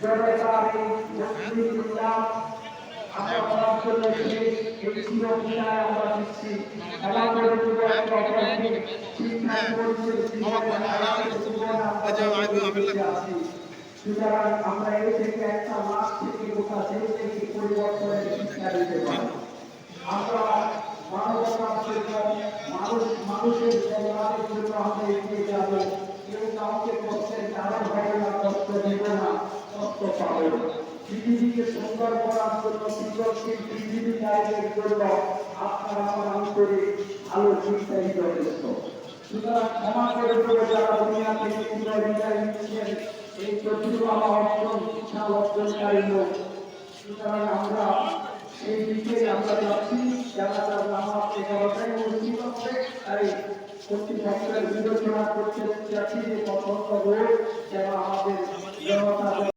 সরকারি মুসলিম ইসলাম আমরা করার জন্য এই চিরবিদায় আমরা দিচ্ছি আমাদের একটা অপরাধী শিক্ষা আছি। সুতরাং আমরা এই থেকে একটা মাস থেকে গোটা দেশ থেকে পরিবর্তনের শিক্ষা দিতে পারি। আমরা মানবতার জন্য মানুষের কল্যাণের জন্য আমরা এগিয়ে যাব। কেউ কাউকে কষ্টের কারণ হবে না, কষ্ট দেব না, কষ্ট পাবে না। পৃথিবীকে সুন্দর করার জন্য সৃজনশীল পৃথিবী গাইডের জন্য আপনার আমার আন্তরিক ভালো চিন্তাই যথেষ্ট। সুতরাং ক্ষমা করে দেবো যারা দুনিয়া থেকে পুনরায় বিদায় নিচ্ছেন এই প্রতিভা অর্জন শিক্ষা অর্জনকারী লোক। সুতরাং আমরা এই দিকে আমরা যাচ্ছি যারা তার নামাজ 11টায় অনুষ্ঠিত হবে তাই কর্তৃপক্ষের বিবেচনা করতে যাচ্ছি যে পছন্দ রোড যেন আমাদের জনতা